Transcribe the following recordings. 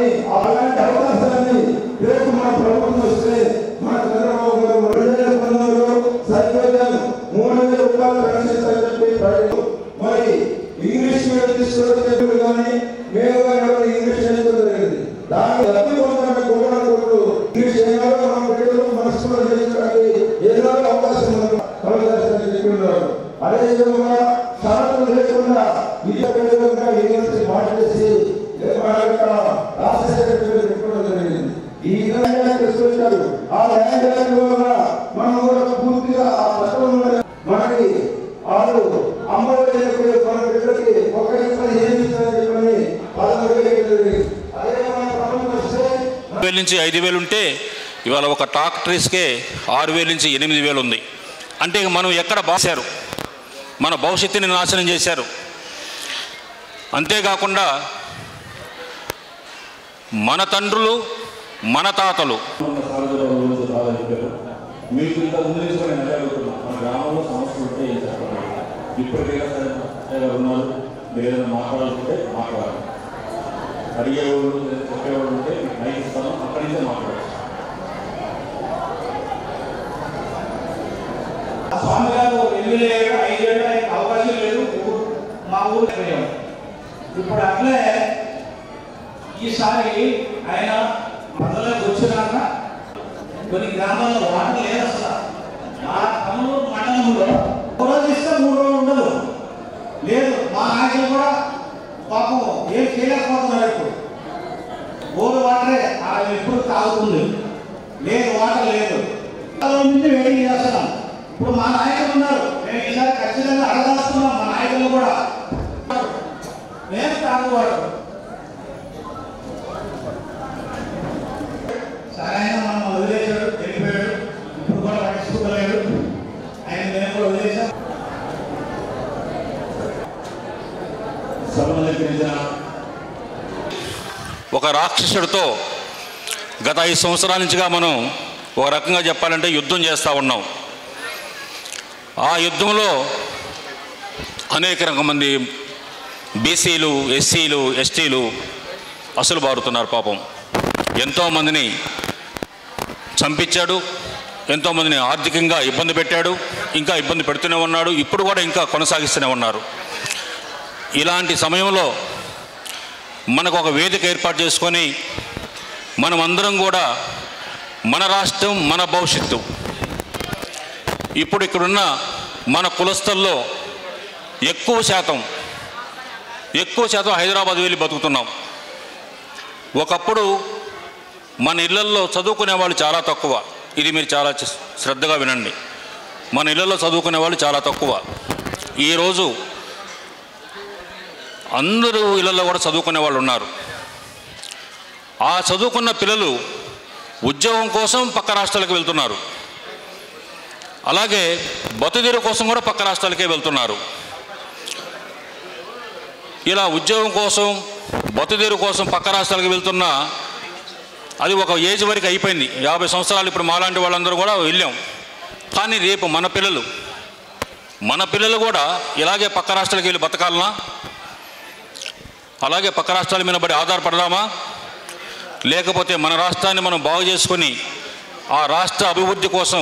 కానీ అలాంటి అవకాశాన్ని రేపు మన ప్రభుత్వం వస్తే మన చంద్రబాబు గారు 2019 సరిపోతాను 3000 రూపాయలు పెన్షన్ చెప్పి మరి ఇంగ్లీష్ మీడియం తీసుకుని కానీ మేము కానీ ఇంగ్లీష్ నేర్చుకోలేదు. దాన్ని లబ్ధి పొందడానికి కూడా ఇంగ్లీష్ ఏదో మనం బిడ్డలు మనస్సులో చేసుకోవడానికి ఏదో అవకాశం చెప్పిన్నారు. అదేవిధంగా షరతులు లేకుండా విద్యార్థులుగా యూనివర్సిటీ మాట్లాడేసి రాజశేఖర్ చెప్పడం జరిగింది. ఈ విధంగా తీసుకొచ్చారు. ఆ ల్యాండ్ వల్ల మనం కూడా పూర్తిగా ఆ చట్టం మనకి వాళ్ళు అమ్మఒడి మన బిడ్డలకి ఒకరికి 15,000 చెప్పని 13,000. అదే మన ప్రభుత్వం వస్తే 1000 నుంచి 5,000 ఉంటే ఇవాళ ఒక ట్రాక్టర్స్కే 6,000 నుంచి 8,000 ఉంది. అంటే మనం ఎక్కడ బాసారు, మన భవిష్యత్తుని నాశనం చేశారు. అంతేకాకుండా మన తండ్రులు మన తాతలు మీకు ఇంత ముందు నుంచి కూడా నేను అడుగుతున్నాను. మన గ్రామంలో సమస్యలు ఉంటే ఏం చెప్పాలి? ఇప్పటికైనా సరే ఉన్నారు, మీరు ఏదైనా మాట్లాడాలంటే మాట్లాడాలి. అడిగేవాళ్ళు చెప్పేవాళ్ళు ఉంటే మైక్ ఇస్తాను, అక్కడి నుంచే మాట్లాడాలి. స్వామి గారు ఎమ్మెల్యే 5 ఏళ్ళు అవకాశం లేదు, మా ఊరు పోయాం. ఇప్పుడు అట్లే ఈసారి ఆయన మండలంలోకి వచ్చినాక కొన్ని గ్రామాల్లో వాటర్ లేదు అసలు. మా కమలూరు మండలంలో 1 రోజు ఇస్తే 3 రోజులు ఉండదు లేదు. మా నాయకులు కూడా పాపం ఏం చేయలేకపోతున్నారు. ఇప్పుడు బోర్ వాటరే ఎప్పుడు తాగుతుంది, లేదు వాటర్ లేదు, నుంచి వెయిటింగ్ చేస్తున్నాం. ఇప్పుడు మా నాయకులు ఉన్నారు, మేము ఈసారి ఖచ్చితంగా అడగాల్స్తున్నాం. మా నాయకులు కూడా మేము తాగువాడు సరే ఆయన మనం వదిలేశాడు, వెళ్ళిపోయాడు. ఇప్పుడు కూడా పట్టించుకోలేడు ఆయన, మేము కూడా వదిలేసాం. ఒక రాక్షసుడితో గత 5 సంవత్సరాల నుంచిగా మనం ఒక రకంగా చెప్పాలంటే యుద్ధం చేస్తూ ఉన్నాం. ఆ యుద్ధంలో అనేక రకం మంది బీసీలు, ఎస్సీలు, ఎస్టీలు అసలు బారుతున్నారు. పాపం ఎంతోమందిని చంపించాడు, ఎంతోమందిని ఆర్థికంగా ఇబ్బంది పెట్టాడు, ఇంకా ఇబ్బంది పెడుతూనే ఉన్నాడు, ఇప్పుడు కూడా ఇంకా కొనసాగిస్తూనే ఉన్నారు. ఇలాంటి సమయంలో మనకు ఒక వేదిక ఏర్పాటు చేసుకొని మనం అందరం కూడా మన రాష్ట్రం మన భవిష్యత్తు, ఇప్పుడు ఇక్కడున్న మన కులస్తుల్లో ఎక్కువ శాతం హైదరాబాద్ వెళ్ళి బతుకుతున్నాం. ఒకప్పుడు మన ఇళ్లల్లో చదువుకునే వాళ్ళు చాలా తక్కువ. ఇది మీరు చాలా శ్రద్ధగా వినండి. మన ఇళ్లలో చదువుకునే వాళ్ళు చాలా తక్కువ. ఈరోజు అందరూ ఇళ్లలో కూడా చదువుకునే వాళ్ళు ఉన్నారు. ఆ చదువుకున్న పిల్లలు ఉద్యోగం కోసం పక్క రాష్ట్రాలకు వెళ్తున్నారు, అలాగే బతుకుదెరు కోసం కూడా పక్క రాష్ట్రాలకే వెళ్తున్నారు. ఇలా ఉద్యోగం కోసం బతుకుదెరు కోసం పక్క రాష్ట్రాలకు వెళ్తున్నా అది ఒక ఏజ్ వరకు అయిపోయింది. 50 సంవత్సరాలు ఇప్పుడు మాలాంటి వాళ్ళందరూ కూడా వెళ్ళాం. కానీ రేపు మన పిల్లలు కూడా ఇలాగే పక్క రాష్ట్రాలకు వెళ్ళి బతకాలనా? అలాగే పక్క రాష్ట్రాల మీద పడి ఆధారపడదామా? లేకపోతే మన రాష్ట్రాన్ని మనం బాగు చేసుకొని ఆ రాష్ట్ర అభివృద్ధి కోసం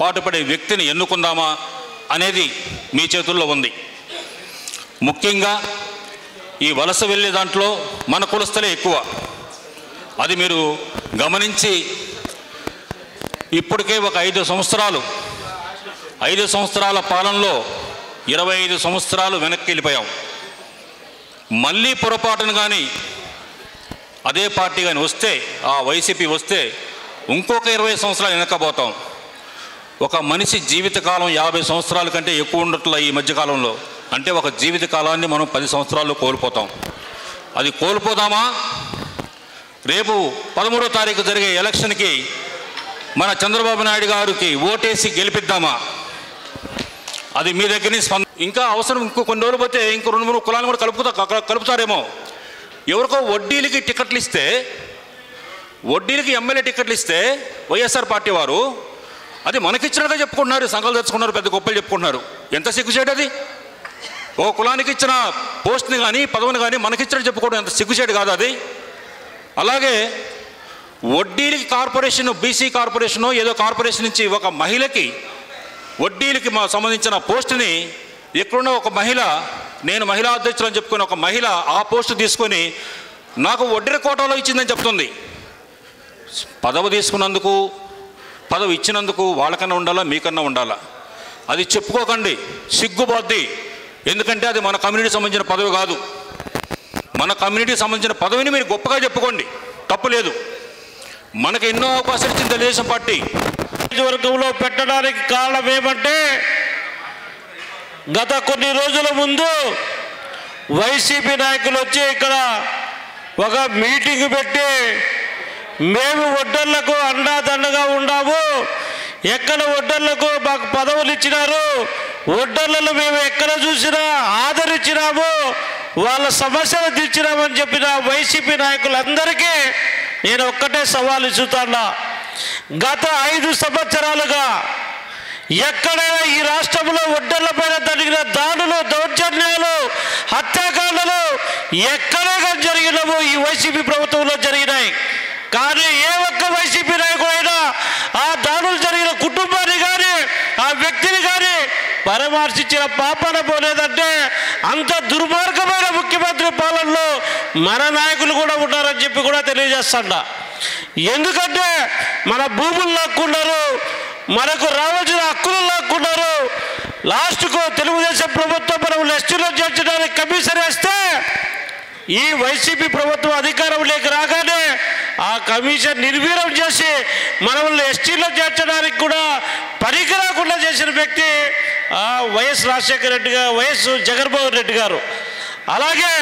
పాటుపడే వ్యక్తిని ఎన్నుకుందామా అనేది మీ చేతుల్లో ఉంది. ముఖ్యంగా ఈ వలస వెళ్ళే దాంట్లో మన కులస్తులే ఎక్కువ. అది మీరు గమనించి ఇప్పటికే ఒక 5 సంవత్సరాల పాలనలో 25 సంవత్సరాలు వెనక్కి వెళ్ళిపోయాం. మళ్ళీ పొరపాటును కానీ అదే పార్టీ కానీ వస్తే, ఆ వైసీపీ వస్తే ఇంకొక 20 సంవత్సరాలు వెనక్కపోతాం. ఒక మనిషి జీవితకాలం 50 సంవత్సరాల కంటే ఎక్కువ ఉండట్ల ఈ మధ్యకాలంలో. అంటే ఒక జీవితకాలాన్ని మనం 10 సంవత్సరాల్లో కోల్పోతాం. అది కోల్పోదామా? రేపు 13వ తారీఖు జరిగే ఎలక్షన్కి మన చంద్రబాబు నాయుడు గారికి ఓటేసి గెలిపిద్దామా? అది మీ దగ్గర నుంచి ఇంకా అవసరం. ఇంకో కొన్ని రోజులు పోతే ఇంకో 2-3 కులాలను కూడా కలుపుతారేమో. ఎవరికో వడ్డీలకి టికెట్లు ఇస్తే, వడ్డీలకి ఎమ్మెల్యే టికెట్లు ఇస్తే వైఎస్ఆర్ పార్టీ వారు అది మనకిచ్చినట్టుగా చెప్పుకుంటున్నారు, సంఘాలు తెచ్చుకున్నారు, పెద్ద గొప్పలు చెప్పుకుంటున్నారు. ఎంత సిగ్గుచేటు అది! ఓ కులానికి ఇచ్చిన పోస్ట్ని కానీ పదవిని కానీ మనకిచ్చినట్టు చెప్పుకోవడం ఎంత సిగ్గుచేటు కాదు అది? అలాగే వడ్డీలకి కార్పొరేషన్, బీసీ కార్పొరేషను ఏదో కార్పొరేషన్ నుంచి ఒక మహిళకి వడ్డీలకి సంబంధించిన పోస్టుని ఎక్కడున్న ఒక మహిళ, నేను మహిళా అధ్యక్షులు అని చెప్పుకుని ఒక మహిళ ఆ పోస్టు తీసుకొని నాకు వడ్డీ కోటాలో ఇచ్చిందని చెప్తుంది. పదవి తీసుకున్నందుకు, పదవి ఇచ్చినందుకు వాళ్ళకన్నా ఉండాలా, మీకన్నా ఉండాలా? అది చెప్పుకోకండి, సిగ్గుపోద్ది. ఎందుకంటే అది మన కమ్యూనిటీకి సంబంధించిన పదవి కాదు. మన కమ్యూనిటీకి సంబంధించిన పదవిని మీరు గొప్పగా చెప్పుకోండి, తప్పు లేదు. మనకు ఎన్నో అవకాశాలు ఇచ్చింది తెలుగుదేశం పార్టీ. వర్గంలో పెట్టడానికి కారణం ఏమంటే, గత కొన్ని రోజుల ముందు వైసీపీ నాయకులు వచ్చి ఇక్కడ ఒక మీటింగ్ పెట్టి మేము ఒడ్డర్లకు అండాదండగా ఉన్నాము, ఎక్కడ ఒడ్డర్లకు మాకు పదవులు ఇచ్చినారు, ఒడ్డర్లను మేము ఎక్కడ చూసినా ఆదరించినాము, వాళ్ళ సమస్యలు తీర్చినామని చెప్పిన వైసీపీ నాయకులందరికీ నేను ఒక్కటే సవాలు ఇస్తున్నా. గత 5 సంవత్సరాలుగా ఎక్కడైనా ఈ రాష్ట్రంలో ఒడ్డర్ల పైన జరిగిన దాడులు, దౌర్జన్యాలు, హత్యాకాండలు ఎక్కడైనా జరిగినవో ఈ వైసీపీ ప్రభుత్వంలో జరిగినాయి. కానీ ఏ ఒక్క వైసీపీ నాయకుడైనా ఆ దాడులు జరిగిన కుటుంబాన్ని కానీ ఆ వ్యక్తిని కానీ పరామర్శించిన పాపన పోలేదంటే అంత దుర్మార్గమైన ముఖ్యమంత్రి పాలనలో మన నాయకులు కూడా ఉన్నారని చెప్పి కూడా తెలియజేస్తాడా. ఎందుకంటే మన భూములు లాక్కున్నారు, మనకు రావాల్సిన హక్కులు లాక్కున్నారు. లాస్ట్కు తెలుగుదేశం ప్రభుత్వం మనం ఎస్టీలో చేర్చడానికి కమిషన్ వేస్తే ఈ వైసీపీ ప్రభుత్వం అధికారంలోకి రాగానే ఆ కమిషన్ నిర్వీర్యం చేసి మనల్ని ఎస్టీలో చేర్చడానికి కూడా పనికి రాకుండా చేసిన వ్యక్తి వైఎస్ రాజశేఖర రెడ్డి గారు, వైఎస్ జగన్మోహన్ రెడ్డి గారు. అలాగే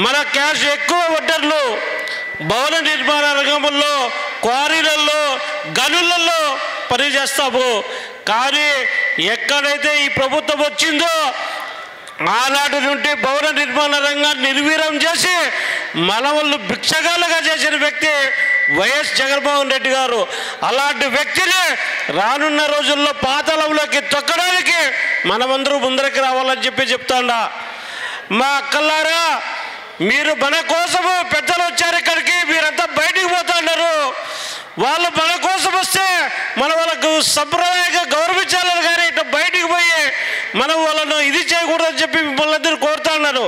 మన క్యాష్ ఎక్కువ ఒడ్డర్లు భవన నిర్మాణ రంగంలో, క్వారీలలో, గనులలో పనిచేస్తాము. కానీ ఎక్కడైతే ఈ ప్రభుత్వం వచ్చిందో ఆనాటి నుండి భవన నిర్మాణ రంగాన్ని నిర్వీర్యం చేసి మన వాళ్ళు భిక్షగాలుగా చేసిన వ్యక్తి వైఎస్ జగన్మోహన్ రెడ్డి గారు. అలాంటి వ్యక్తిని రానున్న రోజుల్లో పాతాళంలోకి తొక్కడానికి మనమందరూ ముందరికి రావాలని చెప్పి చెప్తాడా. మా అక్కలారా, మీరు మన కోసము పెద్దలు వచ్చారు ఇక్కడికి, మీరంతా బయటికి పోతున్నారు. వాళ్ళు మన కోసం వస్తే మనం వాళ్ళకు సంప్రదాయంగా గౌరవించాలని, కానీ ఇట్లా బయటికి పోయి మనం వాళ్ళను ఇది చేయకూడదని చెప్పి మిమ్మల్ని అందరూ కోరుతున్నారు.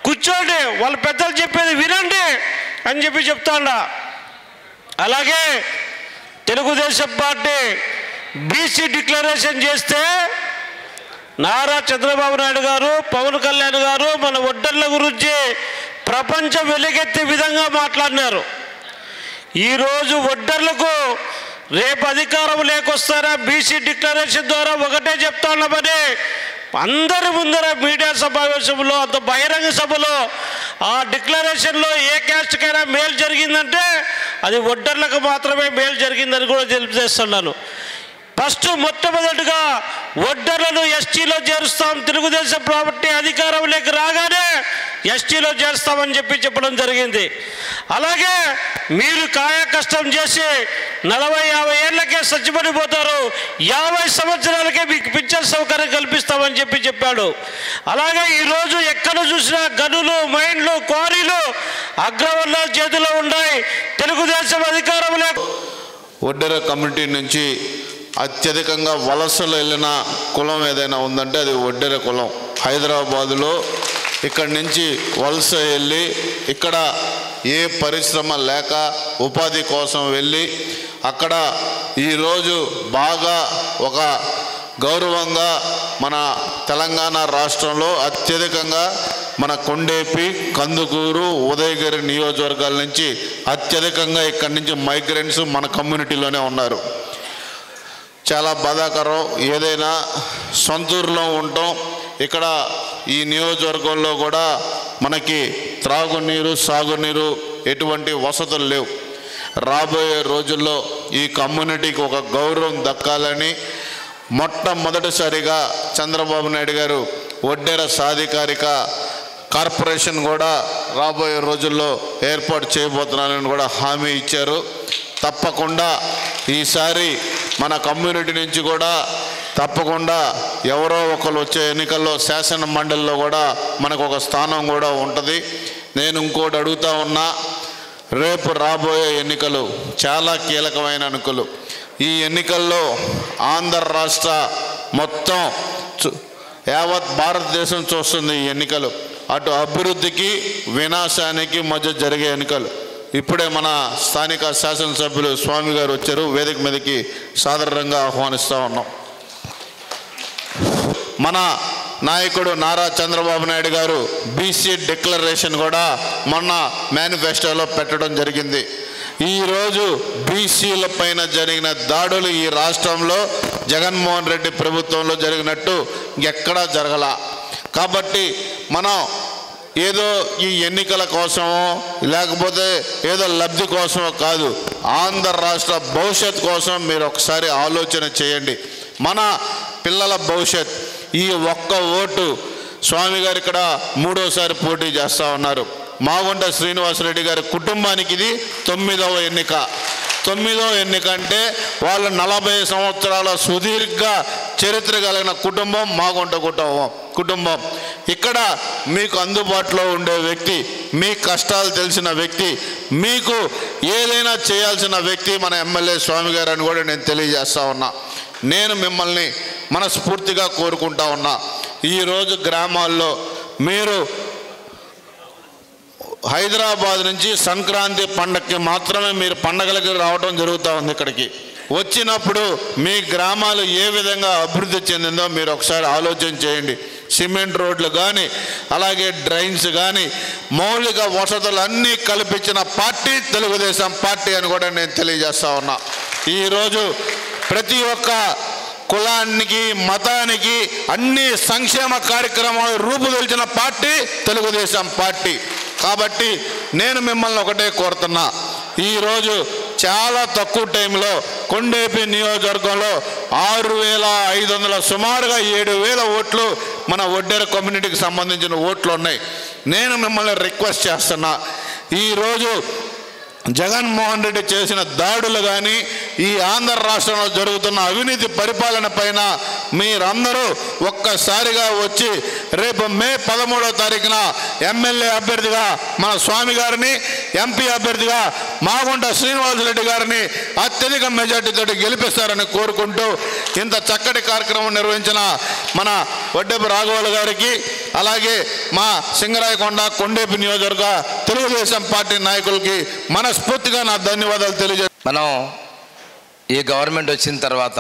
కూర్చోండి, వాళ్ళ పెద్దలు చెప్పేది వినండి అని చెప్పి చెప్తాడా. అలాగే తెలుగుదేశం పార్టీ బీసీ డిక్లరేషన్ చేస్తే నారా చంద్రబాబు నాయుడు గారు, పవన్ కళ్యాణ్ గారు మన ఒడ్డర్ల గురించి ప్రపంచం వెలుగెత్తే విధంగా మాట్లాడినారు. ఈరోజు ఒడ్డర్లకు రేపు అధికారం లేకొస్తారా బీసీ డిక్లరేషన్ ద్వారా ఒకటే చెప్తామని అందరి ముందర మీడియా సమావేశంలో, అంత బహిరంగ సభలో ఆ డిక్లరేషన్లో ఏ క్యాస్ట్కైనా మేలు జరిగిందంటే అది ఒడ్డర్లకు మాత్రమే మేలు జరిగిందని కూడా తెలియజేస్తున్నాను. ఫస్ట్ మొట్టమొదటిగా ఒడ్డర్లను ఎస్టీలో చేరుస్తాం, తెలుగుదేశం పార్టీ అధికారంలోకి రాగానే ఎస్టీలో చేరుస్తామని చెప్పడం జరిగింది. అలాగే మీరు కాయ కష్టం చేసి 40-50 ఏళ్ళకే చచ్చిపడిపోతారు, 50 సంవత్సరాలకే మీకు పింఛన్ సౌకర్యం కల్పిస్తామని చెప్పాడు. అలాగే ఈరోజు ఎక్కడ చూసినా గనులు, మైన్లు, క్వారీలు అగ్రవర్ణాల చేతిలో ఉన్నాయి. తెలుగుదేశం అధికారంలో ఒడ్డెర కమ్యూనిటీ నుంచి అత్యధికంగా వలసలు వెళ్ళిన కులం ఏదైనా ఉందంటే అది ఒడ్డెర కులం. హైదరాబాదులో ఇక్కడి నుంచి వలస వెళ్ళి ఇక్కడ ఏ పరిశ్రమ లేక ఉపాధి కోసం వెళ్ళి అక్కడ ఈరోజు బాగా ఒక గౌరవంగా మన తెలంగాణ రాష్ట్రంలో అత్యధికంగా మన కొండేపి, కందుకూరు, ఉదయగిరి నియోజకవర్గాల నుంచి అత్యధికంగా ఇక్కడి నుంచి మైగ్రెంట్స్ మన కమ్యూనిటీలోనే ఉన్నారు. చాలా బాధాకరం. ఏదైనా సొంతూరులో ఉంటాం, ఇక్కడ ఈ నియోజకవర్గంలో కూడా మనకి త్రాగునీరు, సాగునీరు ఎటువంటి వసతులు లేవు. రాబోయే రోజుల్లో ఈ కమ్యూనిటీకి ఒక గౌరవం దక్కాలని మొట్టమొదటిసారిగా చంద్రబాబు నాయుడు గారు ఒడ్డెర సాధికారిక కార్పొరేషన్ కూడా రాబోయే రోజుల్లో ఏర్పాటు చేయబోతున్నానని కూడా హామీ ఇచ్చారు. తప్పకుండా ఈసారి మన కమ్యూనిటీ నుంచి కూడా తప్పకుండా ఎవరో ఒకరు వచ్చే ఎన్నికల్లో శాసన మండలిలో కూడా మనకు ఒక స్థానం కూడా ఉంటుంది. నేను ఇంకోటి అడుగుతా ఉన్నా, రేపు రాబోయే ఎన్నికలు చాలా కీలకమైన ఎన్నికలు. ఈ ఎన్నికల్లో ఆంధ్ర రాష్ట్ర మొత్తం యావత్ భారతదేశం చూస్తుంది. ఈ ఎన్నికలు అటు అభివృద్ధికి వినాశానికి మధ్య జరిగే ఎన్నికలు. ఇప్పుడే మన స్థానిక శాసనసభ్యులు స్వామి గారు వచ్చారు. వేదిక మీదకి సాదరంగా ఆహ్వానిస్తూ ఉన్నాం. మన నాయకుడు నారా చంద్రబాబు నాయుడు గారు బీసీ డిక్లరేషన్ కూడా మొన్న మేనిఫెస్టోలో పెట్టడం జరిగింది. ఈరోజు బీసీల పైన జరిగిన దాడులు ఈ రాష్ట్రంలో జగన్మోహన్ రెడ్డి ప్రభుత్వంలో జరిగినట్టు ఎక్కడా జరగల. కాబట్టి మనం ఏదో ఈ ఎన్నికల కోసమో లేకపోతే ఏదో లబ్ధి కోసమో కాదు, ఆంధ్ర రాష్ట్ర భవిష్యత్ కోసం మీరు ఒకసారి ఆలోచన చేయండి. మన పిల్లల భవిష్యత్. ఈ ఒక్క ఓటు స్వామి గారు ఇక్కడ 3వసారి పోటీ చేస్తూ ఉన్నారు. మాగుంట శ్రీనివాసరెడ్డి గారి కుటుంబానికి ఇది 9వ ఎన్నిక. 9వ ఎన్నిక అంటే వాళ్ళు 40 సంవత్సరాల సుదీర్ఘ చరిత్ర కలిగిన కుటుంబం మాగుంట కుటుంబం. ఇక్కడ మీకు అందుబాటులో ఉండే వ్యక్తి, మీ కష్టాలు తెలిసిన వ్యక్తి, మీకు ఏదైనా చేయాల్సిన వ్యక్తి మన ఎమ్మెల్యే స్వామి గారు అని కూడా నేను తెలియజేస్తా ఉన్నా. నేను మిమ్మల్ని మనస్ఫూర్తిగా కోరుకుంటా ఉన్నా. ఈరోజు గ్రామాల్లో మీరు హైదరాబాద్ నుంచి సంక్రాంతి పండగకి మాత్రమే మీరు పండగలకి రావడం జరుగుతూ ఉంది. ఇక్కడికి వచ్చినప్పుడు మీ గ్రామాలు ఏ విధంగా అభివృద్ధి చెందిందో మీరు ఒకసారి ఆలోచన చేయండి. సిమెంట్ రోడ్లు కానీ అలాగే డ్రైన్స్ కానీ మౌలిక వసతులు అన్నీ కల్పించిన పార్టీ తెలుగుదేశం పార్టీ అని కూడా నేను తెలియజేస్తా ఉన్నా. ఈరోజు ప్రతి ఒక్క కులానికి మతానికి అన్ని సంక్షేమ కార్యక్రమాలు రూపుదిల్చిన పార్టీ తెలుగుదేశం పార్టీ. కాబట్టి నేను మిమ్మల్ని ఒకటే కోరుతున్నా, ఈరోజు చాలా తక్కువ టైంలో కొండేపి నియోజకవర్గంలో 6500 సుమారుగా 7000 ఓట్లు మన ఒడ్డెర కమ్యూనిటీకి సంబంధించిన ఓట్లు ఉన్నాయి. నేను మిమ్మల్ని రిక్వెస్ట్ చేస్తున్నా, ఈరోజు జగన్మోహన్ రెడ్డి చేసిన దాడులు కానీ ఈ ఆంధ్ర రాష్ట్రంలో జరుగుతున్న అవినీతి పరిపాలన పైన మీరందరూ ఒక్కసారిగా వచ్చి రేపు మే 13వ తారీఖున ఎమ్మెల్యే అభ్యర్థిగా మన స్వామి గారిని, ఎంపీ అభ్యర్థిగా మాగుంట శ్రీనివాసరెడ్డి గారిని అత్యధిక మెజార్టీతో గెలిపిస్తారని కోరుకుంటూ ఇంత చక్కటి కార్యక్రమం నిర్వహించిన మన వడ్డెపు రాఘవులు గారికి అలాగే మా సింగరాయకొండ కొండేపి నియోజకవర్గ తెలుగుదేశం పార్టీ నాయకులకి మనస్ఫూర్తిగా నా ధన్యవాదాలు తెలియజేస్తాను. మనం ఈ గవర్నమెంట్ వచ్చిన తర్వాత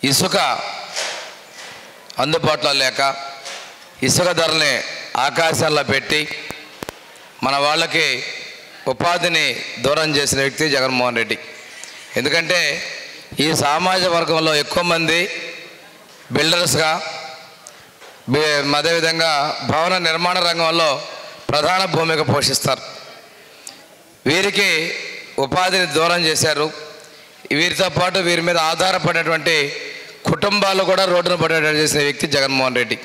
ఇసుక అందుబాటులో లేక ఇసుక ధరని ఆకాశాల్లో పెట్టి మన వాళ్ళకి ఉపాధిని దూరం చేసిన వ్యక్తి జగన్మోహన్ రెడ్డి. ఎందుకంటే ఈ సామాజిక వర్గంలో ఎక్కువ మంది బిల్డర్స్గా అదేవిధంగా భవన నిర్మాణ రంగంలో ప్రధాన భూమిక పోషిస్తారు. వీరికి ఉపాధిని దూరం చేశారు. వీరితో పాటు వీరి మీద ఆధారపడినటువంటి కుటుంబాలు కూడా రోడ్డున పడేటట్టు చేసిన వ్యక్తి జగన్మోహన్ రెడ్డి.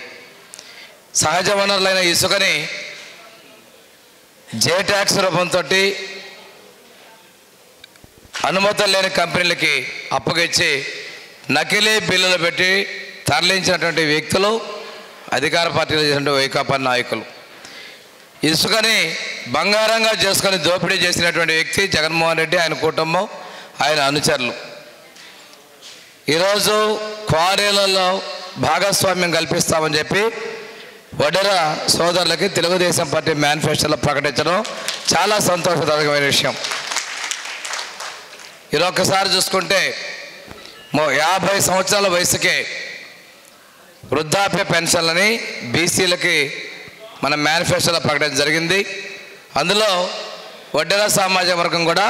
సహజ వనరులైన ఇసుకని జే ట్యాక్స్ రూపంతో అనుమతులు లేని కంపెనీలకి అప్పగించి నకిలీ బిల్లులు పెట్టి తరలించినటువంటి వ్యక్తులు అధికార పార్టీలో చేసినటువంటి వైకాపా నాయకులు. ఇసుకని బంగారంగా చేసుకొని దోపిడీ చేసినటువంటి వ్యక్తి జగన్మోహన్ రెడ్డి, ఆయన కుటుంబం, ఆయన అనుచరులు. ఈరోజు క్వారీలలో భాగస్వామ్యం కల్పిస్తామని చెప్పి వడ్డెర సోదరులకి తెలుగుదేశం పార్టీ మేనిఫెస్టోలో ప్రకటించడం చాలా సంతోషదాయకమైన విషయం. ఈరోజొక్కసారి చూసుకుంటే 50 సంవత్సరాల వయసుకే వృద్ధాప్య పెన్షన్లని బీసీలకి మన మేనిఫెస్టోలో ప్రకటించడం జరిగింది. అందులో వడ్డెర సామాజిక వర్గం కూడా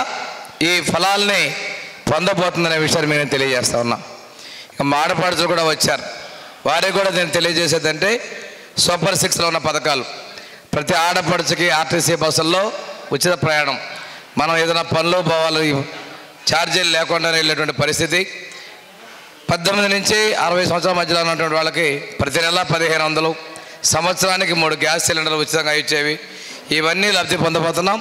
ఈ ఫలాల్ని పొందబోతుందనే విషయాన్ని నేను తెలియజేస్తా ఉన్నా. ఇక ఆడపడుచులు కూడా వచ్చారు, వారికి కూడా నేను తెలియజేసేదంటే సూపర్ 6లో ఉన్న పథకాలు. ప్రతి ఆడపడుచుకి ఆర్టీసీ బస్సుల్లో ఉచిత ప్రయాణం, మనం ఏదైనా పనులు పోవాలి ఛార్జీలు లేకుండా వెళ్ళేటువంటి పరిస్థితి. 18 నుంచి 60 సంవత్సరాల మధ్యలో ఉన్నటువంటి వాళ్ళకి ప్రతి నెల 1500, సంవత్సరానికి 3 గ్యాస్ సిలిండర్లు ఉచితంగా ఇచ్చేవి. ఇవన్నీ లబ్ధి పొందబోతున్నాం.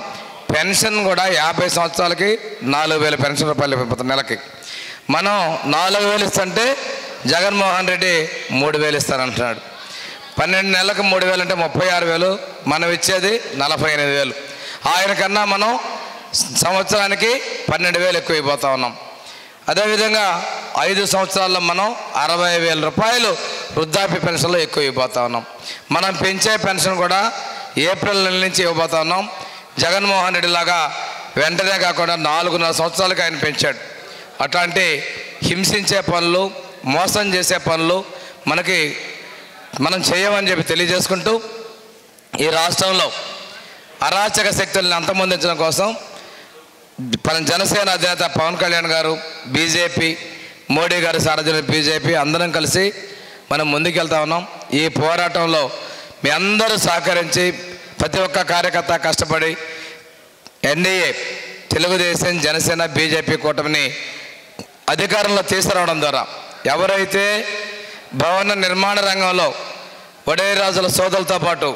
పెన్షన్ కూడా 50 సంవత్సరాలకి 4000 పెన్షన్ రూపాయలు ఇవ్వబోతున్నాం నెలకి. మనం 4000 ఇస్తుంటే జగన్మోహన్ రెడ్డి 3000 ఇస్తానంటున్నాడు. 12 నెలలకు 3000 అంటే 36,000, మనం ఇచ్చేది 48,000. ఆయన కన్నా మనం సంవత్సరానికి 12,000 ఎక్కువైపోతా ఉన్నాం. అదేవిధంగా 5 సంవత్సరాల్లో మనం 60,000 రూపాయలు వృద్ధాప్య పెన్షన్లో ఎక్కువైపోతా ఉన్నాం. మనం పెంచే పెన్షన్ కూడా ఏప్రిల్ నెల నుంచి ఇవ్వబోతా ఉన్నాం. జగన్మోహన్ రెడ్డి లాగా వెంటనే కాకుండా 4.5 సంవత్సరాలకు ఆయన పెంచాడు. అట్లాంటి హింసించే పనులు, మోసం చేసే పనులు మనం చేయమని చెప్పి తెలియజేసుకుంటూ, ఈ రాష్ట్రంలో అరాచక శక్తుల్ని అంతమొందించడం కోసం మన జనసేన అధినేత పవన్ కళ్యాణ్ గారు, బీజేపీ, మోడీ గారు సారథ్యంలో బీజేపీ అందరం కలిసి మనం ముందుకెళ్తా ఉన్నాం. ఈ పోరాటంలో మీ అందరూ సహకరించి ప్రతి ఒక్క కార్యకర్త కష్టపడి ఎన్డీఏ, తెలుగుదేశం, జనసేన, బీజేపీ కూటమిని అధికారంలో తీసుకురావడం ద్వారా ఎవరైతే భవన నిర్మాణ రంగంలో వడేరాజుల సోదరులతో పాటు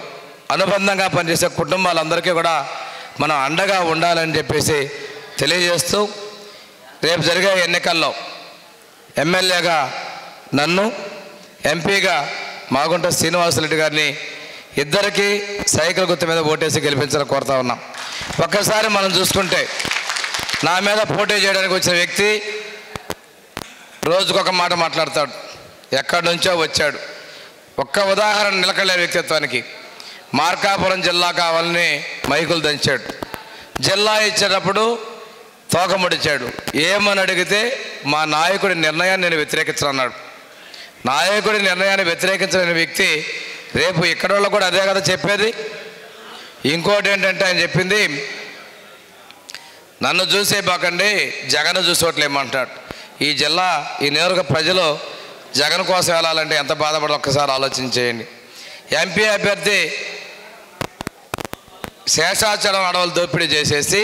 అనుబంధంగా పనిచేసే కుటుంబాలందరికీ కూడా మనం అండగా ఉండాలని చెప్పేసి తెలియజేస్తూ, రేపు జరిగే ఎన్నికల్లో ఎమ్మెల్యేగా నన్ను, ఎంపీగా మాగుంట శ్రీనివాసరెడ్డి గారిని ఇద్దరికీ సైకిల్ గుర్తు మీద ఓటేసి గెలిపించాలని కోరుతా ఉన్నాం. ఒక్కసారి మనం చూసుకుంటే నా మీద పోటీ చేయడానికి వచ్చిన వ్యక్తి రోజుకొక మాట మాట్లాడతాడు, ఎక్కడి నుంచో వచ్చాడు. ఒక్క ఉదాహరణ నిలకడలే వ్యక్తిత్వానికి. మార్కాపురం జిల్లా కావాలని మైకులు దంచాడు. జిల్లా ఇచ్చేటప్పుడు తోకముడిచాడు. ఏమని అడిగితే మా నాయకుడి నిర్ణయాన్ని నేను వ్యతిరేకించనన్నాడు. నాయకుడి నిర్ణయాన్ని వ్యతిరేకించలేని వ్యక్తి రేపు ఇక్కడ వాళ్ళు కూడా అదే కదా చెప్పేది. ఇంకోటి ఏంటంటే ఆయన చెప్పింది, నన్ను చూసే బాకండి జగన్ చూసేట్లేమంటాడు. ఈ జిల్లా, ఈ నియోజక ప్రజలు జగన్ కోసం వెళ్ళాలంటే ఎంత బాధపడో ఒక్కసారి ఆలోచించేయండి. ఎంపీ అభ్యర్థి శేషాచలం అడవులు దోపిడీ చేసేసి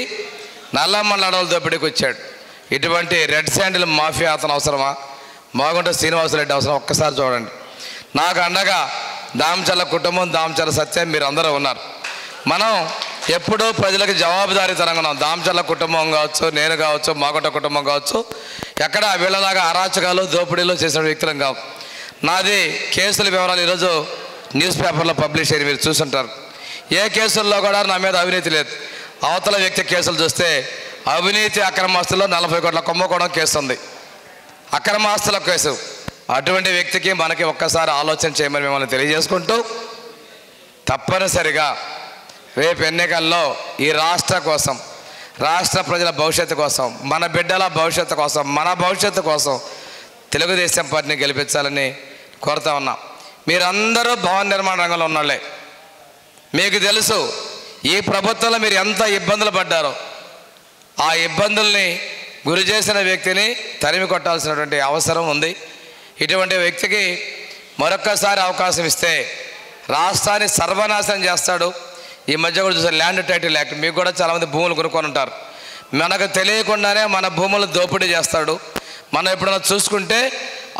నల్లమ్మల అడవులు దోపిడీకి వచ్చాడు. ఇటువంటి రెడ్ శాండిల్ మాఫియా అతను అవసరమా? మాగుంట శ్రీనివాసరెడ్డి అవసరం? ఒక్కసారి చూడండి. నాకు అండగా దామచర్ల కుటుంబం, దామచర్ల సత్యం మీరు అందరూ ఉన్నారు. మనం ఎప్పుడూ ప్రజలకు జవాబుదారీతనంగా ఉన్నాం. దామచర్ల కుటుంబం కావచ్చు, నేను కావచ్చు, మాగుంట కుటుంబం కావచ్చు, ఎక్కడ వీళ్ళలాగా అరాచకాలు, దోపిడీలు చేసిన వ్యక్తులం కావు. నాది కేసుల వివరాలు ఈరోజు న్యూస్ పేపర్లో పబ్లిష్ అయ్యి మీరు చూసుంటారు. ఏ కేసుల్లో కూడా నా మీద అవినీతి లేదు. అవతల వ్యక్తి కేసులు చూస్తే అవినీతి అక్రమాస్తుల్లో 40 కోట్ల కుంభకోణం కేసు ఉంది, అక్రమాస్తుల కేసు. అటువంటి వ్యక్తికి మనకి ఒక్కసారి ఆలోచన చేయమని మిమ్మల్ని తెలియజేసుకుంటూ, తప్పనిసరిగా రేపు ఎన్నికల్లో ఈ రాష్ట్ర కోసం, రాష్ట్ర ప్రజల భవిష్యత్తు కోసం, మన బిడ్డల భవిష్యత్తు కోసం, మన భవిష్యత్తు కోసం తెలుగుదేశం పార్టీని గెలిపించాలని కోరుతా ఉన్నాం. మీరందరూ భవన నిర్మాణ రంగంలో ఉన్నోళ్ళే. మీకు తెలుసు ఈ ప్రభుత్వంలో మీరు ఎంత ఇబ్బందులు పడ్డారో. ఆ ఇబ్బందుల్ని గురి చేసిన వ్యక్తిని తరిమి కొట్టాల్సినటువంటి అవసరం ఉంది. ఇటువంటి వ్యక్తికి మరొక్కసారి అవకాశం ఇస్తే రాష్ట్రాన్ని సర్వనాశనం చేస్తాడు. ఈ మధ్య కూడా చూసారు ల్యాండ్ టైటిల్ యాక్ట్, మీకు కూడా చాలామంది భూములు కొనుక్కొని ఉంటారు. మనకు తెలియకుండానే మన భూములు దోపిడీ చేస్తాడు. మనం ఎప్పుడైనా చూసుకుంటే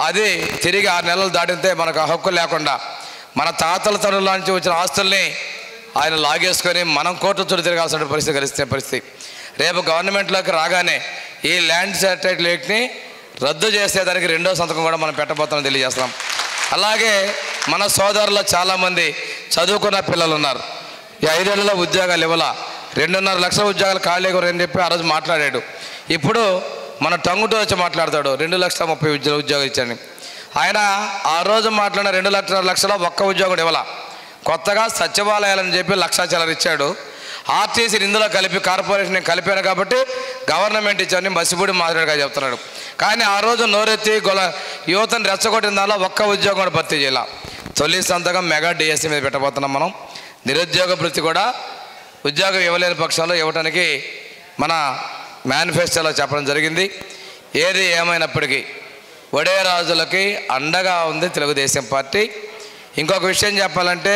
అది తిరిగి 6 నెలలు దాటితే మనకు హక్కు లేకుండా మన తాతల తరుల నుంచి వచ్చిన ఆస్తుల్ని ఆయన లాగేసుకొని మనం కోర్టు చుట్టూ తిరగాల్సిన పరిస్థితి. రేపు గవర్నమెంట్లోకి రాగానే ఈ ల్యాండ్ టైటిల్ యాక్ట్ని రద్దు చేసేదానికి 2వ సంతకం కూడా మనం పెట్టబోతామని తెలియజేస్తున్నాం. అలాగే మన సోదరుల్లో చాలామంది చదువుకున్న పిల్లలు ఉన్నారు. ఈ 5 ఏళ్లలో ఉద్యోగాలు ఇవ్వాల, 2.5 లక్షల ఉద్యోగాలు ఖాళీగా అని చెప్పి ఆ రోజు మాట్లాడాడు. ఇప్పుడు మన టంగుటూ వచ్చి మాట్లాడతాడు 2,30,000 ఉద్యోగాలు ఇచ్చాను. ఆయన ఆ రోజు మాట్లాడిన 2,00,000 ఒక్క ఉద్యోగం ఇవ్వాల. కొత్తగా సచివాలయాలని చెప్పి 1,00,000 చిల్లర ఇచ్చాడు. ఆర్టీసీని ఇందులో కలిపి కార్పొరేషన్ కలిపాను కాబట్టి గవర్నమెంట్ ఇచ్చారని మసిపూడి మాదిరిగా చెప్తున్నాడు. కానీ ఆ రోజు నోరెత్తి యువతను రెచ్చగొట్టిన దానిలో ఒక్క ఉద్యోగం కూడా భర్తీ చేయాల. తొలి సంతకం మెగా డిఎస్సీ మీద పెట్టబోతున్నాం. మనం నిరుద్యోగ భృతి కూడా ఉద్యోగం ఇవ్వలేని పక్షంలో ఇవ్వడానికి మన మేనిఫెస్టోలో చెప్పడం జరిగింది. ఏది ఏమైనప్పటికీ వడేరాజులకి అండగా ఉంది తెలుగుదేశం పార్టీ. ఇంకొక విషయం చెప్పాలంటే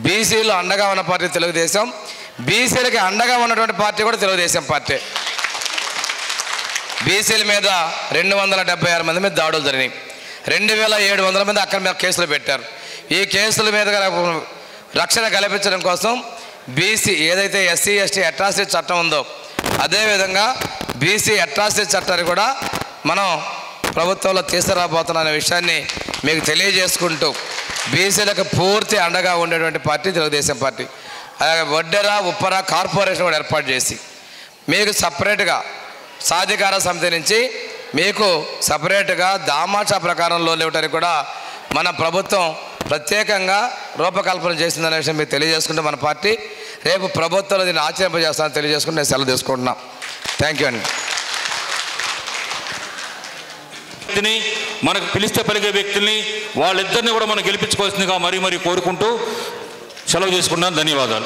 బీసీలు అండగా ఉన్న పార్టీ తెలుగుదేశం, బీసీలకి అండగా ఉన్నటువంటి పార్టీ కూడా తెలుగుదేశం పార్టీ. బీసీల మీద 276 మంది మీద దాడులు జరిగినాయి. 2,700 మంది అక్కడ మీద కేసులు పెట్టారు. ఈ కేసుల మీద రక్షణ కల్పించడం కోసం బీసీ ఏదైతే ఎస్సీ ఎస్టీ అట్రాసిటీ చట్టం ఉందో అదేవిధంగా బీసీ అట్రాసిటీ చట్టాన్ని కూడా మనం ప్రభుత్వంలో తీసుకురాబోతున్న విషయాన్ని మీకు తెలియజేసుకుంటూ బీసీలకు పూర్తి అండగా ఉండేటువంటి పార్టీ తెలుగుదేశం పార్టీ. అలాగే వడ్డెర ఉప్పర కార్పొరేషన్ కూడా ఏర్పాటు చేసి మీకు సపరేట్గా సాధికార సమితి నుంచి మీకు సపరేట్గా దామాషా ప్రకారం లోన్లు ఇవ్వడానికి కూడా మన ప్రభుత్వం ప్రత్యేకంగా రూపకల్పన చేసిందనే విషయం మీకు తెలియజేసుకుంటే మన పార్టీ రేపు ప్రభుత్వంలో దీన్ని ఆచరింపజేస్తానని తెలియజేసుకుంటే నేను సెలవు తీసుకుంటున్నాను. థ్యాంక్ యూ అండి. మనకు పిలిస్తే పలికే వ్యక్తుల్ని వాళ్ళిద్దరిని కూడా మనం గెలిపించుకోవాల్సిందిగా మరీ కోరుకుంటూ సెలవు చేసుకున్నాను. ధన్యవాదాలు.